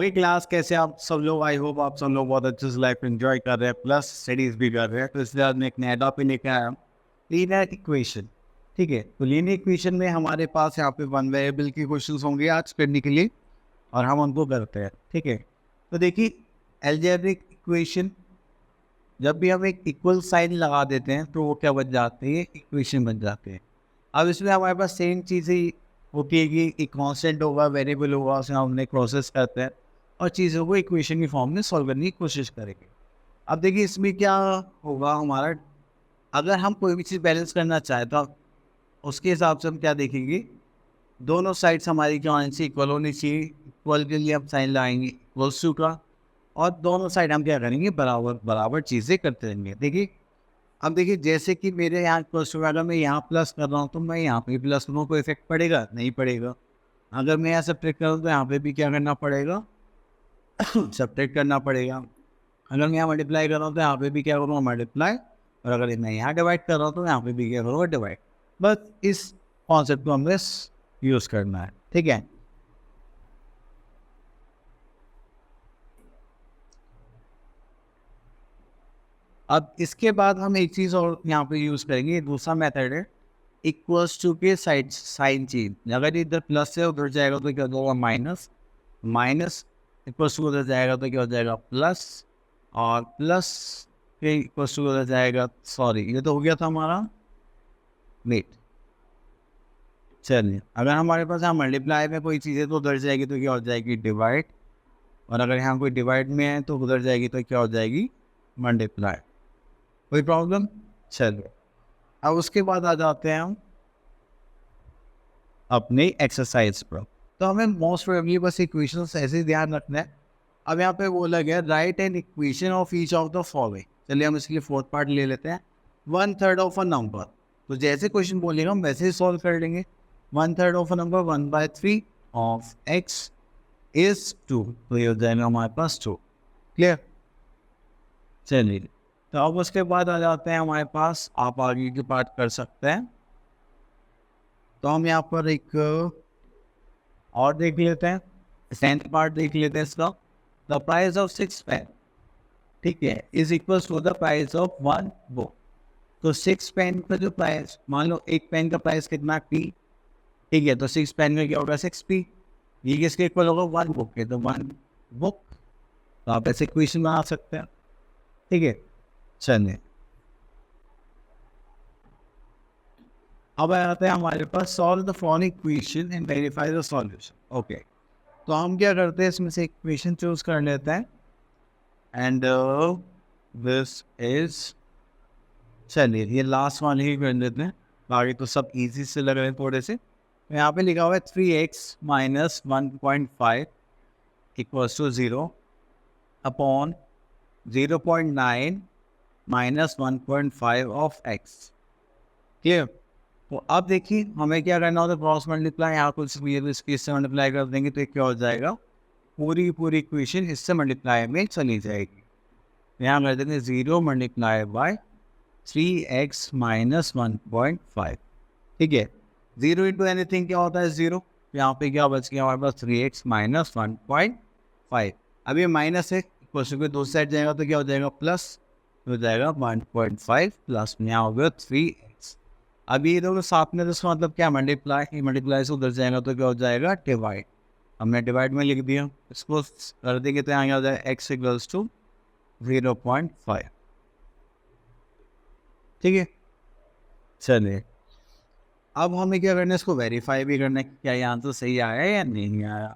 होगी क्लास। कैसे आप सब लोग? आई होप आप सब लोग बहुत अच्छे से लाइफ एंजॉय कर रहे हैं, प्लस स्टडीज भी कर रहे हैं। तो इसलिए आज मैं एक नया टॉपिक लेकर आया हूँ, लीनियर इक्वेशन। ठीक है, तो लीनियर इक्वेशन में हमारे पास यहाँ पे वन वेरिएबल के क्वेश्चंस होंगे आज करने के लिए, और हम उनको करते हैं। ठीक है, तो देखिए, अलजेब्रिक इक्वेशन जब भी हम एक इक्वल साइन लगा देते हैं तो वो क्या बन जाते हैं? इक्वेशन बन जाते हैं। अब इसमें हमारे पास सेम चीज़ ही होती है कि एक कांस्टेंट होगा, वेरिएबल होगा, उसे हम एक प्रोसेस करते हैं और चीज़ों को इक्वेशन की फॉर्म में सॉल्व करने की कोशिश करेंगे। अब देखिए, इसमें क्या होगा हमारा, अगर हम कोई भी चीज़ बैलेंस करना चाहें तो उसके हिसाब से हम क्या देखेंगे, दोनों साइड्स हमारी क्या होनी चाहिए? इक्वल होनी चाहिए। इक्वल के लिए हम साइन लगाएंगे इक्वल्स टू का, और दोनों साइड हम क्या करेंगे? बराबर बराबर चीज़ें करते रहेंगे। देखिए, अब देखिए, जैसे कि मेरे यहाँ प्लस टू, अगर मैं यहाँ प्लस कर रहा हूँ तो मैं यहाँ पे प्लस करूँ, कोई इफेक्ट पड़ेगा? नहीं पड़ेगा। अगर मैं यहाँ सब्ट्रैक्ट करूँ तो यहाँ पे भी क्या करना पड़ेगा? सब्ट्रैक्ट करना पड़ेगा। अगर मैं यहाँ मल्टीप्लाई कर रहा हूँ तो यहाँ पे भी क्या करूँगा? मल्टीप्लाई। और अगर मैं यहाँ डिवाइड कर रहा हूँ तो यहाँ पे भी क्या करूँगा? डिवाइड। बस इस कॉन्सेप्ट को हमें यूज़ करना है। ठीक है, अब इसके बाद हम एक चीज़ और यहाँ पे यूज़ करेंगे, दूसरा मेथड है इक्वल्स टू के साइड साइन चेंज। अगर इधर प्लस है उधर जाएगा तो क्या होगा? माइनस। माइनस इक्वल्स टू उधर जाएगा तो क्या हो जाएगा? प्लस। और प्लस के इक्वल्स टू उधर जाएगा, सॉरी ये तो हो गया था हमारा वेट। चलिए, अगर हमारे पास यहाँ मल्टीप्लाई में कोई चीज़ है तो उधर जाएगी तो क्या हो जाएगी? डिवाइड। और अगर यहाँ कोई डिवाइड में है तो उधर जाएगी तो क्या हो जाएगी? मल्टीप्लाई। कोई प्रॉब्लम? चलिए, अब उसके बाद आ जाते हैं हम अपने एक्सरसाइज पर। तो हमें मोस्ट प्रोबेबली बस इक्वेशंस ऐसे ही ध्यान रखना है। अब यहाँ पे बोला गया right an equation of each of the following. चलिए, हम इसके लिए फोर्थ पार्ट ले लेते हैं। 1/3 ऑफ अ नंबर, तो जैसे क्वेश्चन बोलेगा हम वैसे ही सॉल्व कर लेंगे। 1/3 of a number 1/3 of x is 2, तो ये हो जाएगा हमारे पास 2। क्लियर? चलिए, तो अब उसके बाद आ जाते हैं हमारे पास, आप आगे की पार्ट कर सकते हैं। तो हम यहाँ पर एक और देख लेते हैं, सेकंड पार्ट देख लेते हैं इसका। द प्राइस ऑफ 6 पेन, ठीक है, is equal to the price of 1 book. तो 6 पेन का जो प्राइस, मान लो एक पेन का प्राइस कितना? पी। ठीक है, तो 6 पेन का क्या होगा? 6p। ये किसके इक्वल होगा? 1 बुक के, तो 1 बुक। तो आप ऐसे इक्वेशन बना सकते हैं। ठीक है, चलिए, अब आते हैं हमारे पास solve the following equation and verify the solution. Okay, तो हम क्या करते हैं, इसमें से इक्वेशन चूज कर लेते हैं एंड दिस इज, चलिए ये लास्ट वाले ही कर लेते हैं, बाकी तो सब इजी से लग रहे हैं थोड़े से। तो यहाँ पे लिखा हुआ है 3x minus 1.5 equals to 0 upon 0.9 minus 1.5 of x। Clear? तो अब देखिए, हमें क्या करना होता है? Cross multiply. यहाँ कुछ भी इससे मल्टीप्लाई कर देंगे तो क्या हो जाएगा? पूरी पूरी इक्वेशन इससे मल्टीप्लाई में चली जाएगी। यहाँ कर देंगे 0 मल्टीप्लाई बाय 3x माइनस 1.5। ठीक है, 0 इंटू एनीथिंग क्या होता है? 0। यहाँ पे क्या बच गया हमारे पास? 3x minus 1.5। अब ये माइनस है, क्वेश्चन के दो साइड जाएगा तो क्या हो जाएगा? प्लस हो जाएगा 1.5 प्लस में यहाँ हो गया 3x। अब ये दोनों साथ में, तो इसका मतलब क्या? मल्टीप्लाई। मल्टीप्लाई से उधर जाएगा तो क्या हो जाएगा? डिवाइड। हमने डिवाइड में लिख दिया, इसको कर देंगे तो यहाँ क्या हो जाएगा? x equals to 0.5। ठीक है, चलिए, अब हमें क्या करना है? इसको वेरीफाई भी करना है कि क्या ये आंसर सही आया या नहीं आया।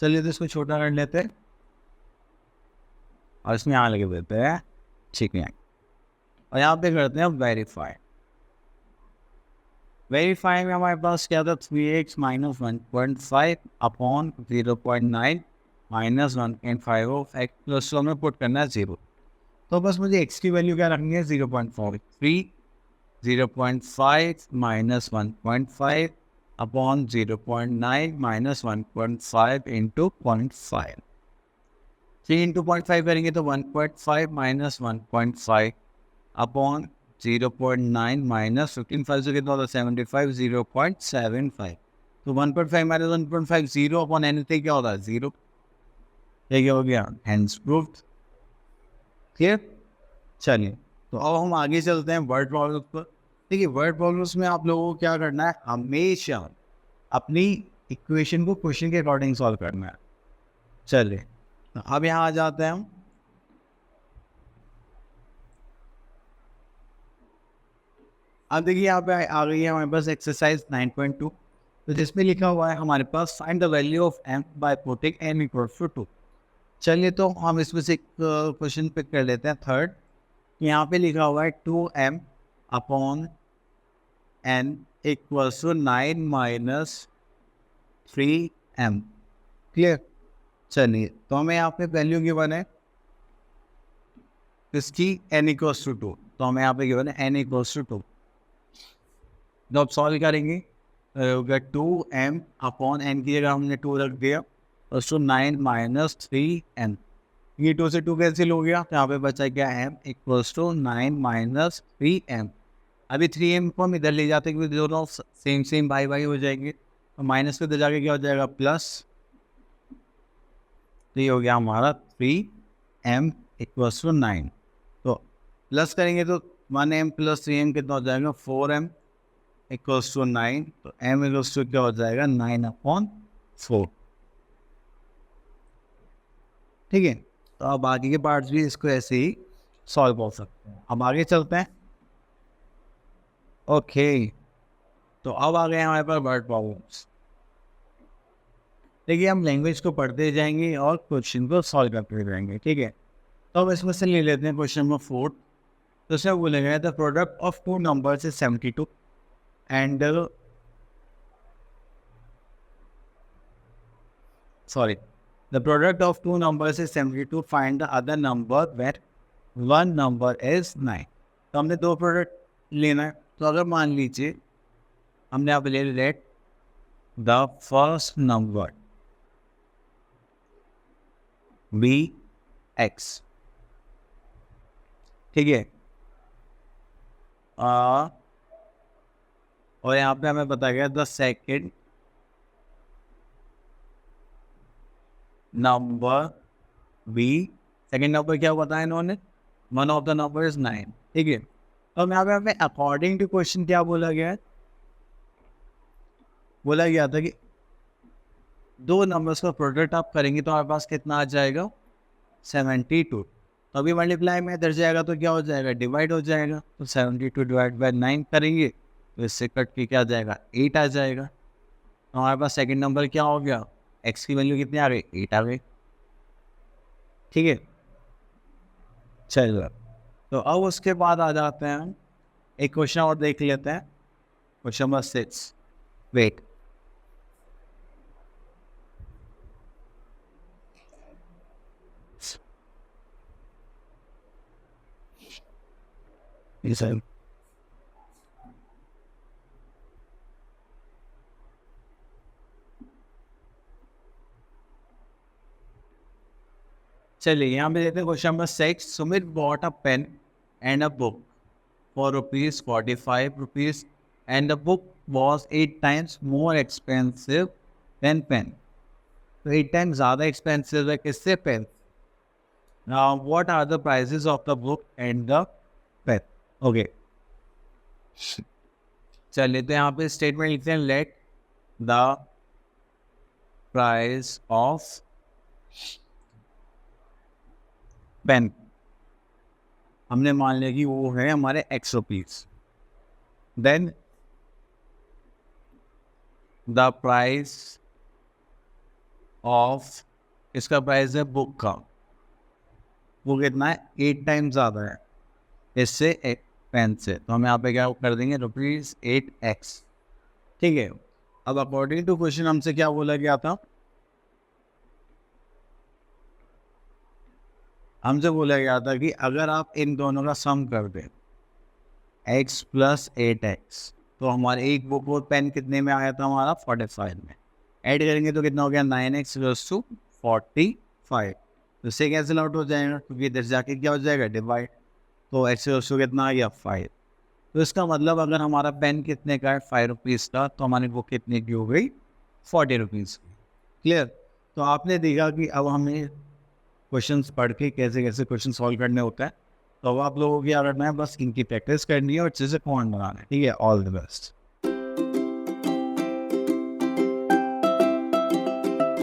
चलिए, तो इसको छोटा कर लेते हैं और इसमें यहाँ लगे देते हैं। ठीक है, और यहाँ पे करते हैं वेरीफाई। वेरीफाई में हमारे पास क्या था? 3x minus 1.5 upon 0.9 minus 1.5 of x plus two, हमें पुट करना है 0। तो बस मुझे x की वैल्यू क्या रखनी है? 0.4। 0.5 minus 1.5 upon 0.9 minus 1.5 into 0.5। 3 into 0.5 करेंगे तो 1.5 माइनस 1.5 अपॉन 0.9 माइनस 15 से कितना होता है? 75। 0.75, तो 1.5 माइनस 1.5 0 अपॉन एनीथिंग क्या होता है? 0। ये क्या हो गया, हैंस प्रूव्ड। क्लियर। चलिए, तो अब हम आगे चलते हैं वर्ड प्रॉब्लम पर। देखिए, वर्ड प्रॉब्लम्स में आप लोगों को क्या करना है, हमेशा अपनी इक्वेशन को क्वेश्चन के अकॉर्डिंग सॉल्व करना है। चलिए, तो अब यहाँ आ जाते हैं हम। अब देखिए यहाँ पे आ गई है हमारे पास एक्सरसाइज 9.2, तो जिसमें लिखा हुआ है हमारे पास find the value of m by putting n equals to 2। चलिए, तो हम इसमें से एक क्वेश्चन पिक कर लेते हैं, थर्ड। यहाँ पे लिखा हुआ है 2m upon n equals to 9 minus 3m। Clear. चलिए, तो हमें यहाँ पे वैल्यू गिवन है इसकी n इक्वल्स टू 2, तो हमें यहाँ पे गिवन है n इक्वल्स टू 2। तो अब सॉल्व करेंगे, होगा 2m अपॉन n की जगह हमने 2 रख दिया, तो 9 माइनस 3n। ये 2 से 2 कैंसिल हो गया, तो यहाँ पे बचा क्या, m equals to 9 minus 3m। अभी 3m को हम इधर ले जाते हैं क्योंकि दोनों सेम सेम भाई भाई हो जाएंगे, तो माइनस पे इधर जाके क्या हो जाएगा, प्लस। तो ये हो गया हमारा 3m इक्वल्स टू 9। तो प्लस करेंगे तो 1m प्लस 3m कितना हो जाएगा, 4m इक्वल्स टू 9। तो m इक्वल्स टू क्या हो जाएगा, 9/4। ठीक है। तो अब आगे के पार्ट्स भी इसको ऐसे ही सॉल्व हो सकते हैं। अब आगे चलते हैं। ओके, तो अब आ गए हमारे पास वर्ड प्रॉब्लम्स। देखिए, हम लैंग्वेज को पढ़ते जाएंगे और क्वेश्चन को सॉल्व करते जाएंगे। ठीक है, तो अब इसमें से ले लेते हैं क्वेश्चन नंबर 4। तो इसमें बोलेगा the product of two numbers is 72 and the product of two numbers is 72, find the other number where one number is 9। तो हमने दो प्रोडक्ट लेना है। तो अगर मान लीजिए हमने आप ले let the first number be x. ठीक है, और यहाँ पे हमें बताया गया the second number be. Second number क्या बताया इन्होंने, one of the number is 9। ठीक है, तो यहाँ पे हमें अकॉर्डिंग टू क्वेश्चन क्या बोला गया है, बोला गया था कि दो नंबर्स का प्रोडक्ट आप करेंगे तो हमारे पास कितना आ जाएगा, 72। तो अभी मल्टीप्लाई में इधर जाएगा तो क्या हो जाएगा, डिवाइड हो जाएगा। तो 72 डिवाइड बाय 9 करेंगे तो इससे कट के क्या आ जाएगा, 8 आ जाएगा। तो हमारे पास सेकंड नंबर क्या हो गया, x की वैल्यू कितनी आ गई, 8 आ गई। ठीक है, चलो, तो अब उसके बाद आ जाते हैं हम एक क्वेश्चन और देख लेते हैं, क्वेश्चन नंबर 6। वेट, चलिए यहाँ पे देखते हैं question number 6। Sumit bought a pen and a book for ₹45 and the book was 8 times more expensive than pen. तो 8 times ज़्यादा एक्सपेंसिव है किससे, पेन। What are the prices of the book and the pen. Okay, चलिए, तो यहाँ पे statement लिखते हैं let the price of pen, हमने मान लिया कि वो है हमारे ₹X। Then the price of, इसका प्राइस है बुक का, वो कितना है, 8 times ज़्यादा है इससे पेन से। तो हम यहाँ पे क्या कर देंगे, ₹8x। ठीक है, अब अकॉर्डिंग टू क्वेश्चन हमसे क्या बोला गया था, हमसे बोला गया था कि अगर आप इन दोनों का सम कर दें x + 8x, तो हमारे एक बुक और पेन कितने में आया था, हमारा 45 में। ऐड करेंगे तो कितना हो गया, 9x = 45। तो इससे कैंसिल आउट हो जाएगा क्योंकि इधर जाके क्या हो जाएगा, डिवाइड। तो x = कितना आ गया, 5। तो इसका मतलब अगर हमारा पेन कितने का है, ₹5 का, तो हमारी बुक कितने की हो गई, ₹40 की। क्लियर। तो आपने देखा कि अब हमें क्वेश्चंस पढ़ के कैसे कैसे क्वेश्चन सॉल्व करने होता है। तो अब आप लोगों की क्या करना है, बस इनकी प्रैक्टिस करनी है और अच्छे से कौन बनाना है। ठीक है, ऑल द बेस्ट।